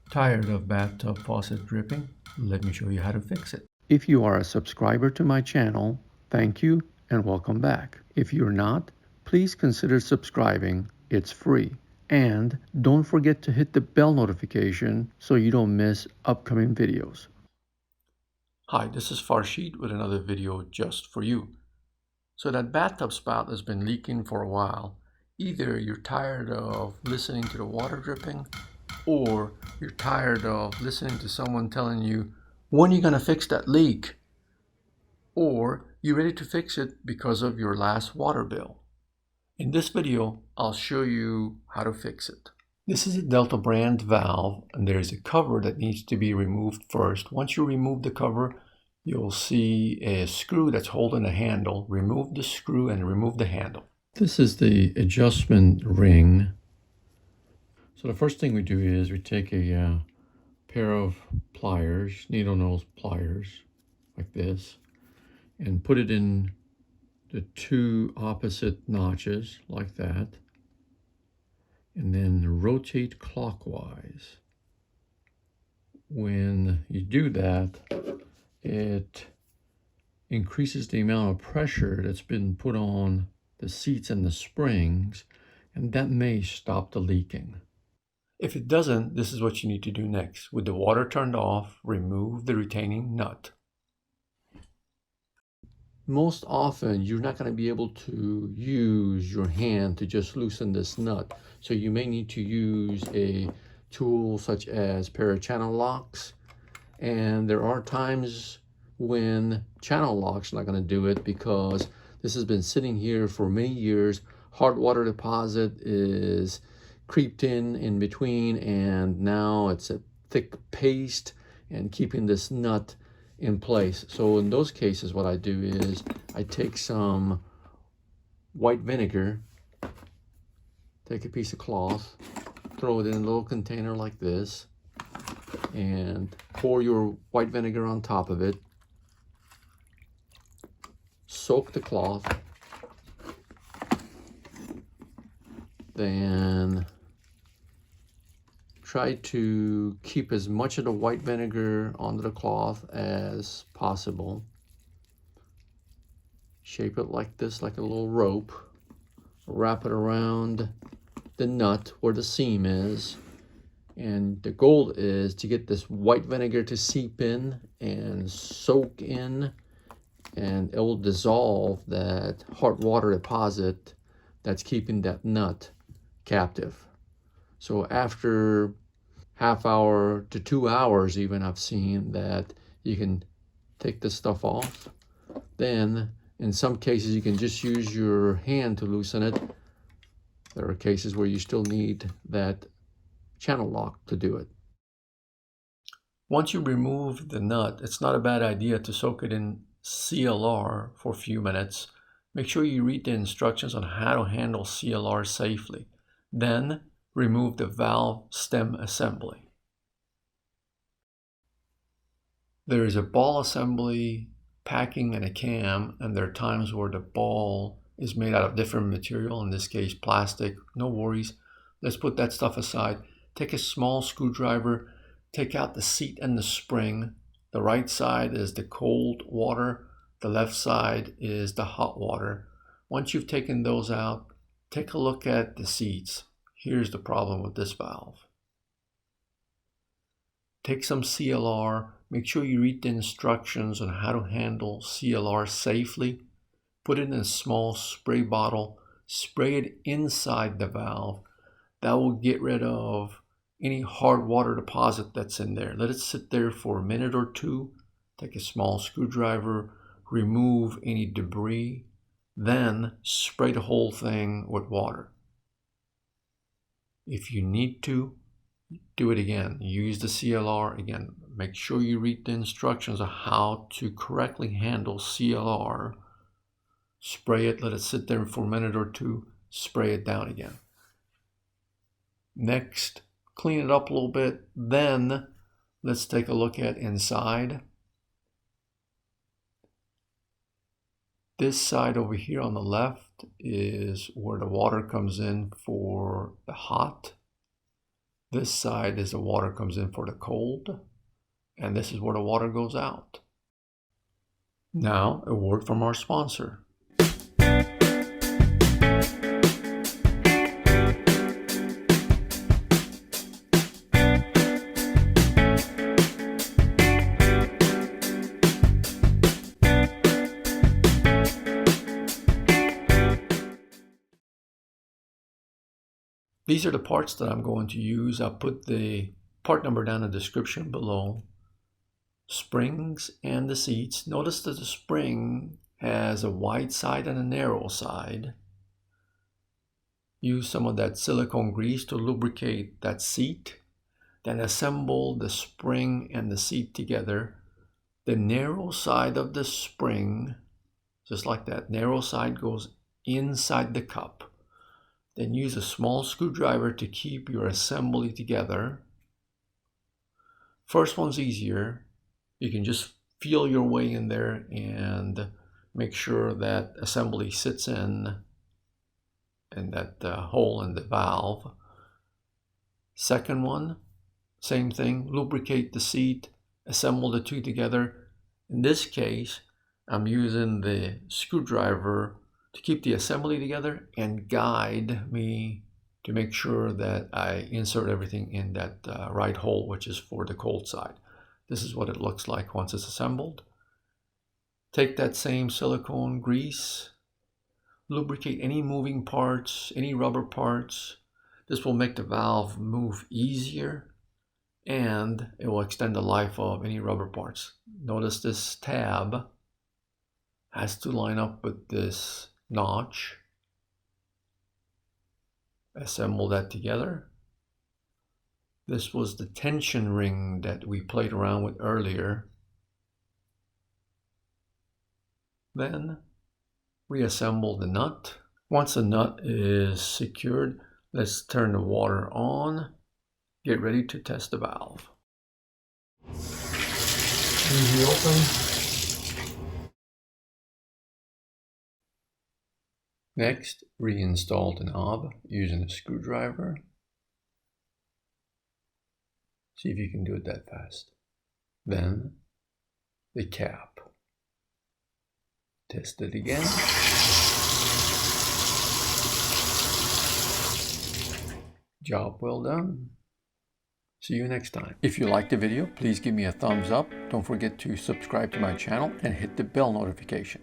Tired of bathtub faucet dripping? Let me show you how to fix it. If you are a subscriber to my channel, thank you and welcome back. If you're not, please consider subscribing. It's free. And don't forget to hit the bell notification so you don't miss upcoming videos. Hi, this is Farshid with another video just for you. So that bathtub spout has been leaking for a while. Either you're tired of listening to the water dripping, or you're tired of listening to someone telling you, when are you going to fix that leak? Or you're ready to fix it because of your last water bill. In this video, I'll show you how to fix it. This is a Delta brand valve, and there's a cover that needs to be removed first. Once you remove the cover, you'll see a screw that's holding the handle. Remove the screw and remove the handle. This is the adjustment ring. So the first thing we do is we take a pair of pliers, needle nose pliers, like this, and put it in the two opposite notches, like that, and then rotate clockwise. When you do that, it increases the amount of pressure that's been put on the seats and the springs, and that may stop the leaking. If it doesn't, this is what you need to do next. With the water turned off, remove the retaining nut. Most often, you're not going to be able to use your hand to just loosen this nut. So you may need to use a tool such as pair of channel locks. And there are times when channel locks are not going to do it because this has been sitting here for many years. Hard water deposit is creeped in between, and now it's a thick paste and keeping this nut in place. So in those cases, what I do is I take some white vinegar, take a piece of cloth, throw it in a little container like this, and pour your white vinegar on top of it. Soak the cloth. Then try to keep as much of the white vinegar onto the cloth as possible. Shape it like this, like a little rope. Wrap it around the nut where the seam is. And the goal is to get this white vinegar to seep in and soak in, and it will dissolve that hard water deposit that's keeping that nut captive. So after half hour to 2 hours even, I've seen that you can take this stuff off. Then in some cases you can just use your hand to loosen it. There are cases where you still need that channel lock to do it. Once you remove the nut, it's not a bad idea to soak it in CLR for a few minutes. Make sure you read the instructions on how to handle CLR safely. Then remove the valve stem assembly. There is a ball assembly, packing, and a cam, and there are times where the ball is made out of different material, in this case plastic. No worries. Let's put that stuff aside. Take a small screwdriver, take out the seat and the spring. The right side is the cold water, the left side is the hot water. Once you've taken those out, take a look at the seats. Here's the problem with this valve. Take some CLR, make sure you read the instructions on how to handle CLR safely. Put it in a small spray bottle, spray it inside the valve. That will get rid of any hard water deposit that's in there. Let it sit there for a minute or two. Take a small screwdriver, remove any debris, then spray the whole thing with water. If you need to, do it again. Use the CLR again. Make sure you read the instructions on how to correctly handle CLR. Spray it, let it sit there for a minute or two, spray it down again. Next, clean it up a little bit. Then let's take a look at inside. This side over here on the left is where the water comes in for the hot. This side is the water comes in for the cold, and this is where the water goes out. Now, a word from our sponsor. These are the parts that I'm going to use. I'll put the part number down in the description below. Springs and the seats. Notice that the spring has a wide side and a narrow side. Use some of that silicone grease to lubricate that seat. Then assemble the spring and the seat together. The narrow side of the spring, just like that, narrow side goes inside the cup. Then use a small screwdriver to keep your assembly together. First one's easier. You can just feel your way in there and make sure that assembly sits in that hole in the valve. Second one, same thing, lubricate the seat, assemble the two together. In this case, I'm using the screwdriver to keep the assembly together and guide me to make sure that I insert everything in that right hole, which is for the cold side. This is what it looks like once it's assembled. Take that same silicone grease, lubricate any moving parts, any rubber parts. This will make the valve move easier, and it will extend the life of any rubber parts. Notice this tab has to line up with this notch. Assemble that together. This was the tension ring that we played around with earlier. Then reassemble the nut. Once the nut is secured, let's turn the water on. Get ready to test the valve. Easy open. Next, reinstall the knob using a screwdriver. See if you can do it that fast. Then, the cap. Test it again. Job well done. See you next time. If you liked the video, please give me a thumbs up. Don't forget to subscribe to my channel and hit the bell notification.